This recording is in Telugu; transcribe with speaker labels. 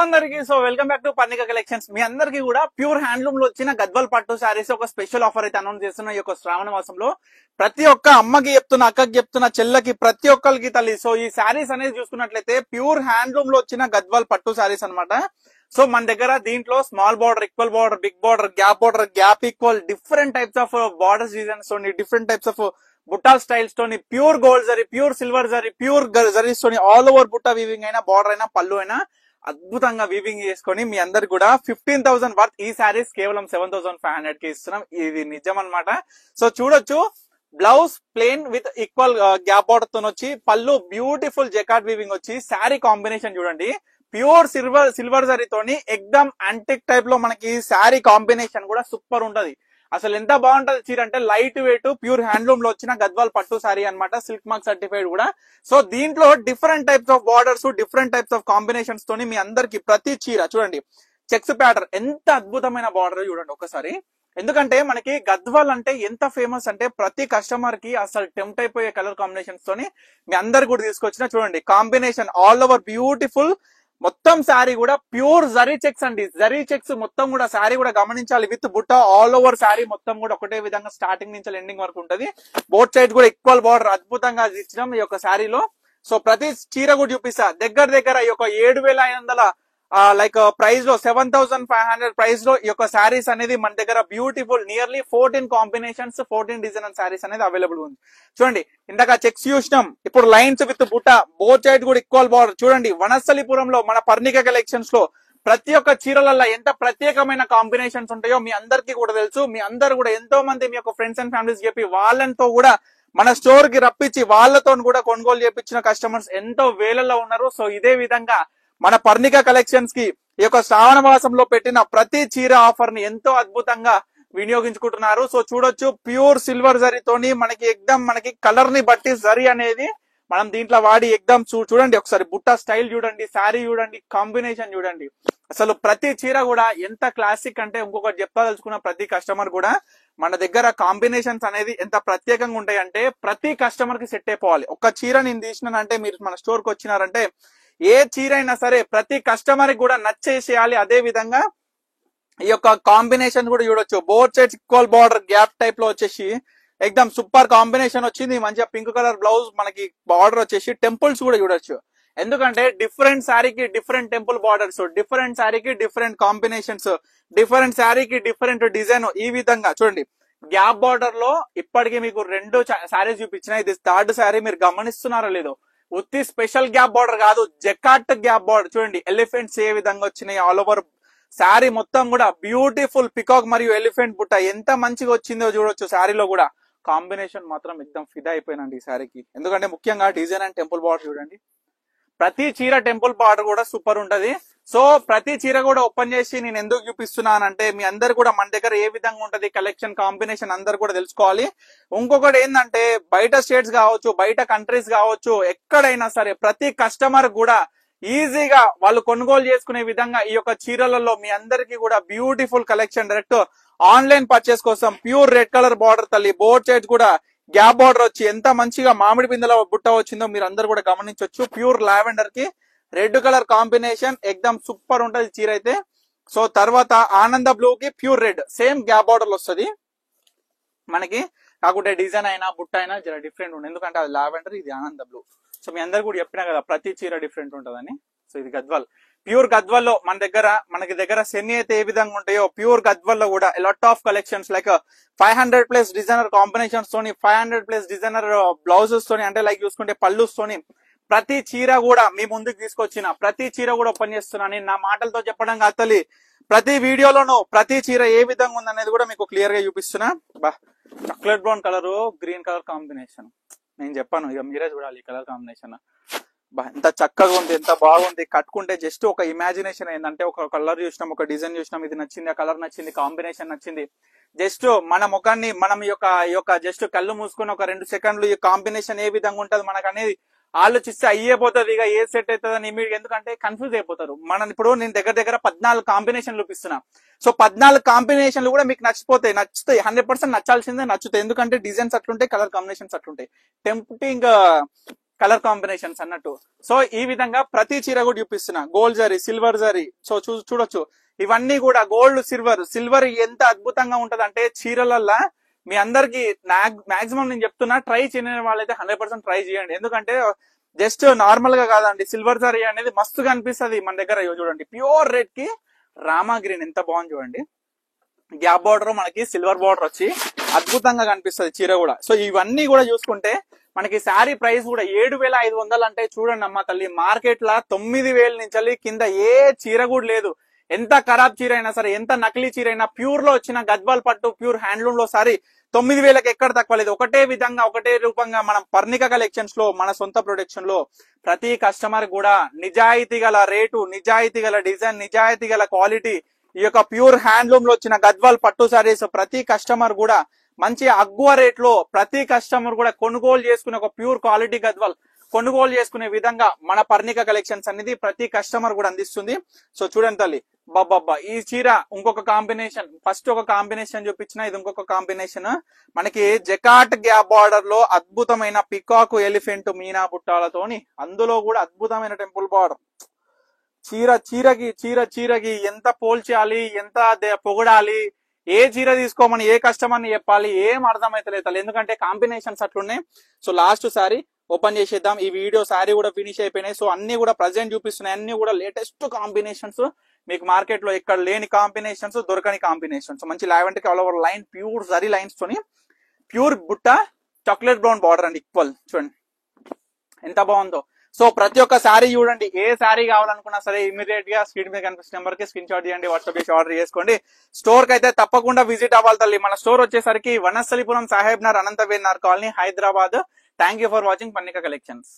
Speaker 1: అందరికి so welcome back to Parnika collections. మీ అందరికి కూడా ప్యూర్ హ్యాండ్లూమ్ లో వచ్చిన గద్వాల్ పట్టు శారీస్ ఒక స్పెషల్ ఆఫర్ అయితే అనౌన్స్ చేస్తున్న ఈ యొక్క శ్రావణ మాసంలో ప్రతి ఒక్క అమ్మకి చెప్తున్నా, అక్కకి చెప్తున్నా, చెల్లకి, ప్రతి ఒక్కరికి తల్లి. సో ఈ శారీస్ అనేది చూసుకున్నట్లయితే ప్యూర్ హ్యాండ్లూమ్ లో వచ్చిన గద్వాల్ పట్టు శారీస్ అన్నమాట. సో మన దగ్గర దీంట్లో small border, equal border, big border, gap equal, different types of borders designs తోని, different types of butta styles తోని, pure gold zari, pure silver zari, pure zaris తోని ఆల్ ఓవర్ బుట్టా వీవింగ్ అయినా, బార్డర్ అయినా, పళ్ళు అయినా అద్భుతంగా వీవింగ్ చేసుకొని మీ అందరు కూడా 15,000 వర్త్ ఈ శారీస్ కేవలం 7,500 కి ఇస్తున్నాం. ఇది నిజం అన్నమాట. సో చూడొచ్చు, blouse plain with equal gap border తో వచ్చి, పళ్ళు బ్యూటిఫుల్ జెకార్డ్ వీవింగ్ వచ్చి, శారీ కాంబినేషన్ చూడండి ప్యూర్ సిల్వర్ జరీతోని ఎక్దమ్ యాంటిక్ టైప్ లో మనకి శారీ కాంబినేషన్ కూడా సూపర్ ఉంటది. అసలు ఎంత బాగుంటది చీర అంటే లైట్ వెయిట్ ప్యూర్ హ్యాండ్లూమ్ లో వచ్చిన గద్వాల్ పట్టు శారీ అన్నమాట, సిల్క్ మార్క్ సర్టిఫైడ్ కూడా. సో దీంట్లో different types of borders, different types of combinations తోని మీ అందరికి ప్రతి చీర చూడండి చెక్స్ ప్యాటర్న్ ఎంత అద్భుతమైన బార్డర్ చూడండి ఒకసారి. ఎందుకంటే మనకి గద్వాల్ అంటే ఎంత ఫేమస్ అంటే ప్రతి కస్టమర్ కి అసలు టెంప్ట్ అయిపోయే కలర్ కాంబినేషన్స్ తోని మీ అందరు కూడా తీసుకొచ్చిన చూడండి కాంబినేషన్ ఆల్ ఓవర్ బ్యూటిఫుల్. మొత్తం శారీ కూడా ప్యూర్ జరీ చెక్స్ అండి, జరీ చెక్స్ మొత్తం కూడా శారీ కూడా గమనించాలి విత్ బుట్ట ఆల్ ఓవర్ శారీ మొత్తం కూడా ఒకటే విధంగా స్టార్టింగ్ నుంచి ఎండింగ్ వరకు ఉంటది. బోత్ సైడ్ కూడా ఈక్వల్ బార్డర్ అద్భుతంగా ఇచ్చినాం ఈ యొక్క శారీలో. సో ప్రతి చీర కూడా చూపిస్తా దగ్గర ఈ యొక్క 7,500 లైక్ ప్రైస్ లో 7,500 ప్రైస్ లో ఈ యొక్క శారీస్ అనేది మన దగ్గర beautiful nearly 14 combinations, 14 design saris అనేది అవైలబుల్ ఉంది. చూడండి ఇందాక చెక్స్ చూసినాం, ఇప్పుడు లైన్స్ విత్ బుట్ట, బోత్ సైడ్ కూడా ఈక్వల్ బార్డర్. చూడండి వనస్థలిపురంలో మన పర్ణిక కలెక్షన్స్ లో ప్రతి ఒక్క చీరలలో ఎంత ప్రత్యేకమైన కాంబినేషన్స్ ఉంటాయో మీ అందరికీ కూడా తెలుసు. మీ అందరు కూడా ఎంతో మంది మీ యొక్క ఫ్రెండ్స్ అండ్ ఫ్యామిలీస్ చెప్పి వాళ్ళతో కూడా మన స్టోర్ కి రప్పించి వాళ్ళతో కూడా కొనుగోలు చేపించిన కస్టమర్స్ ఎంతో వేలలో ఉన్నారు. సో ఇదే విధంగా మన పర్ణిక కలెక్షన్స్ కి ఈ యొక్క శ్రావణ మాసంలో పెట్టిన ప్రతి చీర ఆఫర్ ని ఎంతో అద్భుతంగా వినియోగించుకుంటున్నారు. సో చూడొచ్చు ప్యూర్ సిల్వర్ జరీతోని మనకి కలర్ ని బట్టి జరీ అనేది మనం దీంట్లో వాడి చూడండి ఒకసారి బుట్టా స్టైల్ చూడండి, శారీ చూడండి, కాంబినేషన్ చూడండి. అసలు ప్రతి చీర కూడా ఎంత క్లాసిక్ అంటే ఇంకొకటి చెప్పదలుచుకున్న ప్రతి కస్టమర్ కూడా మన దగ్గర కాంబినేషన్స్ అనేది ఎంత ప్రత్యేకంగా ఉంటాయి అంటే ప్రతి కస్టమర్ కి సెట్ అయిపోవాలి. ఒక చీర నేను తీసినానంటే మీరు మన స్టోర్ కి వచ్చినారంటే ఏ చీర అయినా సరే ప్రతి కస్టమర్ కి కూడా నచ్చేసేయాలి. అదే విధంగా ఈ యొక్క కాంబినేషన్ కూడా చూడొచ్చు, both sides equal border gap type లో వచ్చేసి ఎక్దమ్ సూపర్ కాంబినేషన్ వచ్చింది. మంచిగా పింక్ కలర్ బ్లౌజ్, మనకి బార్డర్ వచ్చేసి టెంపుల్స్ కూడా చూడొచ్చు. ఎందుకంటే డిఫరెంట్ శారీకి డిఫరెంట్ టెంపుల్ బార్డర్స్, డిఫరెంట్ శారీకి డిఫరెంట్ కాంబినేషన్స్, డిఫరెంట్ శారీకి డిఫరెంట్ డిజైన్. ఈ విధంగా చూడండి గ్యాప్ బార్డర్ లో ఇప్పటికీ మీకు 2 శారీస్ చూపించిన, ఇది 3rd శారీ. మీరు గమనిస్తున్నారో లేదో, ఉత్తి స్పెషల్ గ్యాప్ బార్డర్ కాదు, జెకార్ట్ గ్యాప్ బార్డర్. చూడండి ఎలిఫెంట్స్ ఏ విధంగా వచ్చినాయి ఆల్ ఓవర్ శారీ మొత్తం కూడా బ్యూటిఫుల్ పికాక్ మరియు ఎలిఫెంట్ బుట్ట ఎంత మంచిగా వచ్చిందో చూడొచ్చు. శారీలో కూడా కాంబినేషన్ మాత్రం ఎక్దమ్ ఫిదా అయిపోయినండి ఈ శారీకి. ఎందుకంటే ముఖ్యంగా డిజైన్ అండ్ టెంపుల్ బార్డర్ చూడండి, ప్రతి చీర టెంపుల్ బార్డర్ కూడా సూపర్ ఉంటది. సో ప్రతి చీర కూడా ఓపెన్ చేసి నేను ఎందుకు చూపిస్తున్నానంటే మీ అందరు కూడా మన దగ్గర ఏ విధంగా ఉంటది కలెక్షన్ కాంబినేషన్ అందరు కూడా తెలుసుకోవాలి. ఇంకొకటి ఏంటంటే బయట స్టేట్స్ కావచ్చు, బయట కంట్రీస్ కావచ్చు, ఎక్కడైనా సరే ప్రతి కస్టమర్ కూడా ఈజీగా వాళ్ళు కొనుగోలు చేసుకునే విధంగా ఈ యొక్క చీరలలో మీ అందరికి కూడా beautiful collection direct online purchase కోసం ప్యూర్ రెడ్ కలర్ బార్డర్ తల్లి, బోత్ సైడ్ కూడా గ్యాప్ బార్డర్ వచ్చి ఎంత మంచిగా మామిడి పిందెల బుట్ట వచ్చిందో మీరు అందరు కూడా గమనించవచ్చు. ప్యూర్ లావెండర్ కి రెడ్ కలర్ కాంబినేషన్ ఎక్దమ్ సూపర్ ఉంటది చీర అయితే. సో తర్వాత ఆనంద బ్లూ కి pure red same gap border వస్తుంది మనకి. కాకుంటే డిజైన్ అయినా బుట్ట అయినా జర డిఫరెంట్ ఉంటుంది, ఎందుకంటే అది లావెండర్, ఇది ఆనంద బ్లూ. సో మీ అందరు కూడా చెప్పినా కదా ప్రతి చీర డిఫరెంట్ ఉంటదని. సో ఇది గద్వాల్, ప్యూర్ గద్వాల్ లో మనకి దగ్గర సెమీ అయితే ఏ విధంగా ఉంటాయో ప్యూర్ గద్వాల్ లో కూడా lot of collections like 500+ designer combinations తోని, 500+ డిజైనర్ బ్లౌజెస్ తోని, అంటే లైక్ చూసుకుంటే పళ్ళుస్ తోని ప్రతి చీర కూడా మీ ముందుకు తీసుకొచ్చిన ప్రతి చీర కూడా ఓపెన్ చేస్తున్నా. నేను నా మాటలతో చెప్పడం కాదు తల్లి, ప్రతి వీడియోలోనూ ప్రతి చీర ఏ విధంగా ఉందనేది కూడా మీకు క్లియర్ గా చూపిస్తున్నా. Chocolate brown colour, green colour combination నేను చెప్పాను, ఇక మీరే చూడాలి ఈ కలర్ కాంబినేషన్. ఎంత చక్కగా ఉంది, ఎంత బాగుంది. కట్టుకుంటే జస్ట్ ఒక ఇమాజినేషన్ ఏంటంటే ఒక కలర్ చూసినాం, ఒక డిజైన్ చూసినాం, ఇది నచ్చింది, ఆ కలర్ నచ్చింది, కాంబినేషన్ నచ్చింది. జస్ట్ మన ముఖాన్ని మనం ఈ యొక్క జస్ట్ కళ్ళు మూసుకుని ఒక 2 సెకండ్లు ఈ కాంబినేషన్ ఏ విధంగా ఉంటది మనకు అనేది ఆలోచిస్తే అయ్యేపోతుంది. ఇక ఏ సెట్ అవుతుందని ఇమీడియట్, ఎందుకంటే కన్ఫ్యూజ్ అయిపోతారు. ఇప్పుడు నేను దగ్గర 14 కాంబినేషన్లు చూపిస్తున్నా. సో 14 కాంబినేషన్లు కూడా మీకు నచ్చిపోతాయి, 100% నచ్చాల్సిందే నచ్చుతాయి. ఎందుకంటే డిజైన్స్ అట్లుంటాయి, కలర్ కాంబినేషన్స్ అట్లుంటాయి. టెంప్టింగ్ కలర్ కాంబినేషన్స్ అన్నట్టు. సో ఈ విధంగా ప్రతి చీర కూడా చూపిస్తున్నా. Gold zari, silver zari, so చూడొచ్చు. ఇవన్నీ కూడా గోల్డ్, సిల్వర్ ఎంత అద్భుతంగా ఉంటది అంటే చీరలల్లా మీ అందరికి మాక్సిమం నేను చెప్తున్నా, ట్రై చేయని వాళ్ళైతే 100% ట్రై చేయండి. ఎందుకంటే జస్ట్ నార్మల్ గా కాదండి, సిల్వర్ జరీ అనేది మస్తుగా అనిపిస్తుంది మన దగ్గర. చూడండి ప్యూర్ రెడ్ కి రామా గ్రీన్ ఎంత బాగుంది చూడండి. గ్యాప్ బార్డర్ మనకి సిల్వర్ బార్డర్ వచ్చి అద్భుతంగా కనిపిస్తుంది చీర కూడా. సో ఇవన్నీ కూడా చూసుకుంటే మనకి శారీ ప్రైస్ కూడా 7,500 అంటే చూడండి అమ్మ తల్లి, మార్కెట్ లా 9,000 నుంచి కింద ఏ చీర కూడా లేదు. ఎంత ఖరాబ్ చీర అయినా సరే, ఎంత నకిలీ చీర అయినా, ప్యూర్ లో వచ్చిన గద్వాల్ పట్టు ప్యూర్ హ్యాండ్లూమ్ లో సారీ 9,000కి ఎక్కడ తక్కువ లేదు. ఒకటే విధంగా ఒకటే రూపంగా మనం పర్ణిక కలెక్షన్స్ లో మన సొంత ప్రొడక్షన్ లో ప్రతి కస్టమర్ కూడా నిజాయితీ గల రేటు, నిజాయితీ గల డిజైన్, నిజాయితీ గల క్వాలిటీ, ఈ యొక్క ప్యూర్ హ్యాండ్లూమ్ లో వచ్చిన గద్వాల్ పట్టు సారీస్ ప్రతి కస్టమర్ కూడా మంచి అగ్గువ రేట్ లో ప్రతి కస్టమర్ కూడా కొనుగోలు చేసుకునే ఒక ప్యూర్ క్వాలిటీ గద్వాల్ కొనుగోలు చేసుకునే విధంగా మన పర్ణిక కలెక్షన్స్ అనేది ప్రతి కస్టమర్ కూడా అందిస్తుంది. సో చూడండి తల్లి, బాబ్బా ఈ చీర ఇంకొక కాంబినేషన్, ఫస్ట్ ఒక కాంబినేషన్ చూపించిన, ఇది ఇంకొక కాంబినేషన్. మనకి జకాట్ గ్యాప్ బార్డర్ లో అద్భుతమైన పికాకు ఎలిఫెంట్ మీనా బుట్టాలతోని, అందులో కూడా అద్భుతమైన టెంపుల్ బార్డర్. చీరకి ఎంత పోల్చాలి, ఎంత పొగడాలి, ఏ చీర తీసుకోమని ఏ కస్టమర్ని చెప్పాలి, ఏం అర్థమైతలేదు. ఎందుకంటే కాంబినేషన్స్ అట్లున్నాయి. సో లాస్ట్ సారీ ఓపెన్ చేసేద్దాం. ఈ వీడియో సారీ కూడా ఫినిష్ అయిపోయినాయి. సో అన్ని కూడా ప్రజెంట్ చూపిస్తున్నాయి. అన్ని కూడా లేటెస్ట్ కాంబినేషన్స్, మీకు మార్కెట్ లో ఎక్కడ లేని కాంబినేషన్స్, దొరకని కాంబినేషన్స్. మంచి lavender all over line, pure zari lines తోని ప్యూర్ బుట్ట చాక్లెట్ బ్రౌన్ బార్డర్ అండి. ఈక్వల్ చూడండి ఎంత బాగుందో. సో ప్రతి ఒక్క శారీ చూడండి, ఏ శారీ కావాలనుకున్నా సరే ఇమీడియట్ గా స్క్రీన్ మీద కనిపిస్తున్న నెంబర్ కి స్క్రీన్ షాట్ చేయండి, వాట్సాప్ చేసి ఆర్డర్ చేసుకోండి. స్టోర్ కి అయితే తప్పకుండా విజిట్ అవ్వాలి తల్లి. మన స్టోర్ వచ్చేసరికి వనస్థలిపురం, సాహెబ్ నగర్, అనంతవేర్ Nagar colony, Hyderabad. Thank you for watching Parnika collections.